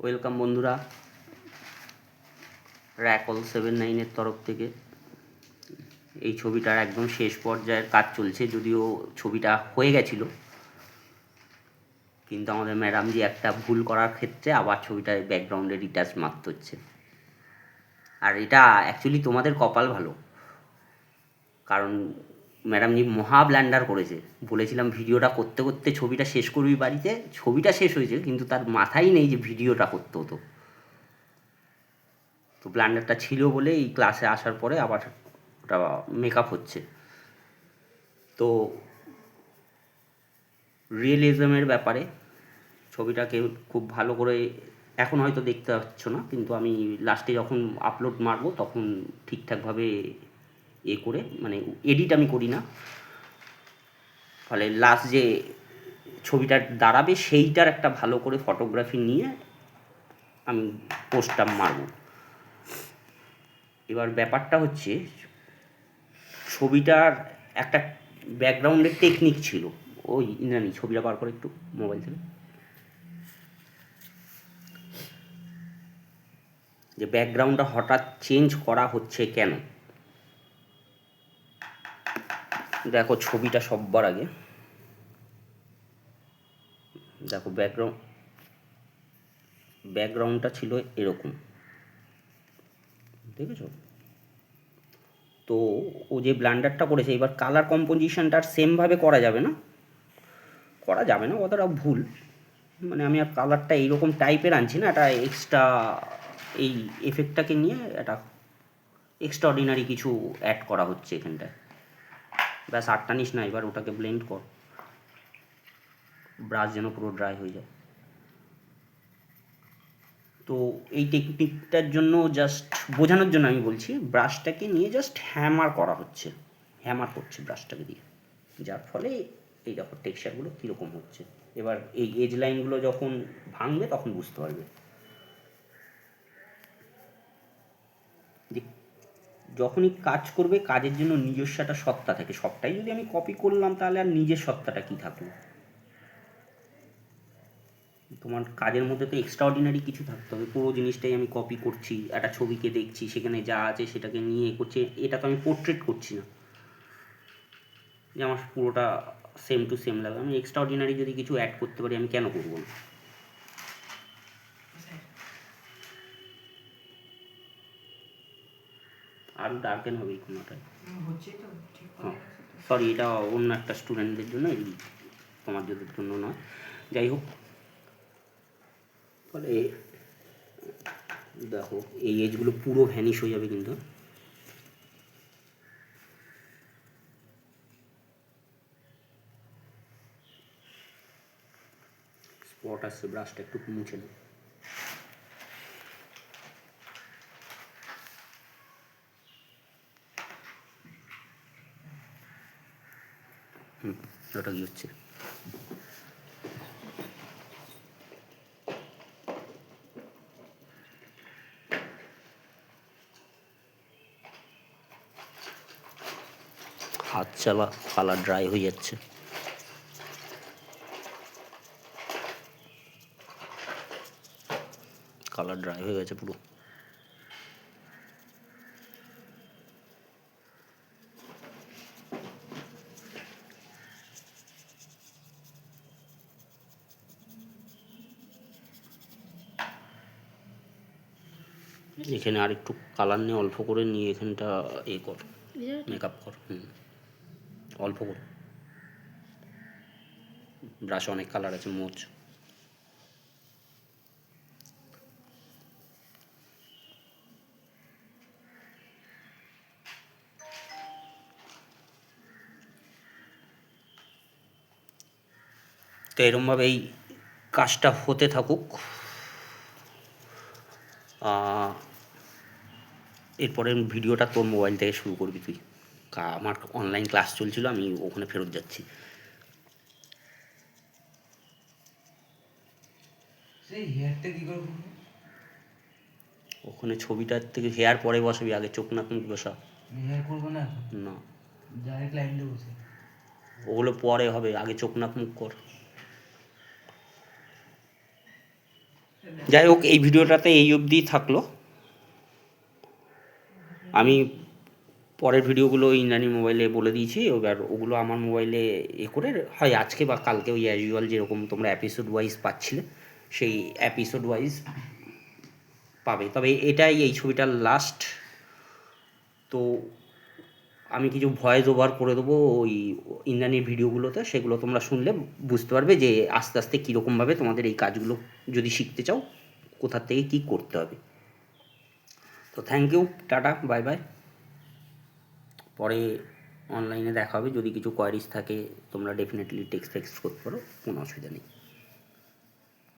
Welcome বন্ধুরা, র্যাকল 79-এর তরফ থেকে। এই ছবিটার একদম শেষ পর্যায়ের কাজ চলছে, যদিও ছবিটা হয়ে গেছিলো, কিন্তু আমাদের ম্যাডামজি একটা ভুল করার ক্ষেত্রে আবার ছবিটার ব্যাকগ্রাউন্ডে রিটাচ মারতে হচ্ছে। আর এটা অ্যাকচুয়ালি তোমাদের কপাল ভালো, কারণ ম্যাডামজি মহা ব্ল্যান্ডার করেছে। বলেছিলাম ভিডিওটা করতে করতে ছবিটা শেষ করবি বাড়িতে, ছবিটা শেষ হয়েছে কিন্তু তার মাথায় নেই যে ভিডিওটা করতে হতো। তো ব্লান্ডারটা ছিল বলে এই ক্লাসে আসার পরে আবার ওটা মেকআপ হচ্ছে। তো রিয়েলিজমের ব্যাপারে ছবিটাকে খুব ভালো করে এখন হয়তো দেখতে পাচ্ছ না, কিন্তু আমি লাস্টে যখন আপলোড মারবো তখন ঠিকঠাকভাবে করে, মানে এডিট আমি করি না, ফলে লাস্ট যে ছবিটা দাঁড়াবে সেইটার একটা ভালো করে ফটোগ্রাফি নিয়ে আমি পোস্টটা মারব। এবার ব্যাপারটা হচ্ছে, ছবিটার একটা ব্যাকগ্রাউন্ডের টেকনিক ছিল। ওই ইন্দ্রাণী ছবিটা বার করে একটু মোবাইল থেকে, যে ব্যাকগ্রাউন্ডটা হঠাৎ চেঞ্জ করা হচ্ছে কেন। দেখো ছবিটা সববার আগে দেখো, ব্যাকগ্রাউন্ডটা ছিল এরকম, দেখেছো? তো ও যে ব্লান্ডারটা করেছে, এবার কালার কম্পোজিশনটা আর সেমভাবে করা যাবে না, কতটা ভুল। মানে আমি আর কালারটা এইরকম টাইপের আনছি না, এটা এক্সট্রা এই এফেক্টটাকে নিয়ে একটা এক্সট্রা অর্ডিনারি কিছু অ্যাড করা হচ্ছে এখানটায়। ব্যাস, আর টানিস না, এবার ওটাকে ব্লেন্ড কর, ব্রাশ যেন পুরো ড্রাই হয়ে যায়। তো এই টেকনিকটার জন্য জাস্ট বোঝানোর জন্য আমি বলছি, ব্রাশটাকে নিয়ে জাস্ট হ্যামার করছে ব্রাশটাকে দিয়ে, যার ফলে এই দেখো টেক্সচারগুলো কীরকম হচ্ছে। এবার এই এজ লাইনগুলো যখন ভাঙবে তখন বুঝতে পারবে যে যখনই কাজ করবে কাজের জন্য নিজস্ব একটা সত্তা থাকে। সবটাই যদি আমি কপি করলাম তাহলে আর নিজের সত্তাটা কী থাকলো? তোমার কাজের মধ্যে তো এক্সট্রা অর্ডিনারি কিছু থাকতে হবে। পুরো জিনিসটাই আমি কপি করছি, একটা ছবিকে দেখছি, সেখানে যা আছে সেটাকে নিয়ে করছি। এটা তো আমি পোর্ট্রেট করছি না যে আমার পুরোটা সেম টু সেম লাগবে। আমি এক্সট্রা অর্ডিনারি যদি কিছু অ্যাড করতে পারি, আমি কেন করবো না? আরও ডার্কেন হবে এই কোনোটায়। হ্যাঁ, সরি, এটা অন্য একটা স্টুডেন্টদের জন্য, এই তোমাদের জন্য নয়। যাই হোক, ফলে দেখো এই এজগুলো পুরো ভ্যানিশ হয়ে যাবে, কিন্তু স্পট আসছে, ব্রাশটা একটু মুছে নেব। ওটা কি হচ্ছে? হাত চালা কালার ড্রাই হয়ে যাচ্ছে। কালার ড্রাই হয়ে গেছে পুরো। এখানে আর একটু কালার নিয়ে অল্প করে নিয়ে এখানটা কর, মেকআপ কর। অল্প করে, ব্রাশে অনেক কালার আছে, মোচ। তো এরমভাবে এই কাজটা হতে থাকুক। এরপরের ভিডিওটা তোর মোবাইল থেকে শুরু করবি তুই। আমার অনলাইন ক্লাস চলছিল, আমি ওখানে ফেরত যাচ্ছি। ওখানে ছবিটার থেকে হেয়ার পরে বসাবি, আগে চোখ নাক মুখ বসা। হেয়ার করবো না, না, ডাইরেক্ট লাইন দিয়ে বসে। ওগুলো পরে হবে, আগে চোখ নাক মুখ কর। যাই হোক, এই ভিডিওটাতে এই অবধি থাকলো। আমি পরের ভিডিওগুলো ইন্দ্রাণী মোবাইলে বলে দিয়েছি, এবার ওগুলো আমার মোবাইলে করে হয় আজকে বা কালকে ওই অ্যাজ ইউজুয়াল যেরকম তোমরা এপিসোড ওয়াইজ পাচ্ছিলে সেই এপিসোড ওয়াইজ পাবে। তবে এটাই এই ছবিটার লাস্ট। তো আমি কিছু ভয়েস ওভার করে দেবো ওই ইন্দ্রাণীর ভিডিওগুলোতে, সেগুলো তোমরা শুনলে বুঝতে পারবে যে আস্তে আস্তে কীরকমভাবে তোমাদের এই কাজগুলো যদি শিখতে চাও কোথার থেকে কী করতে হবে। তো thank you, tata, bye bye. পরে অনলাইনে দেখা হবে, যদি কিছু কোয়ারিজ থাকে তোমরা ডেফিনেটলি টেক্সট করতে পারো, কোনো অসুবিধা নেই।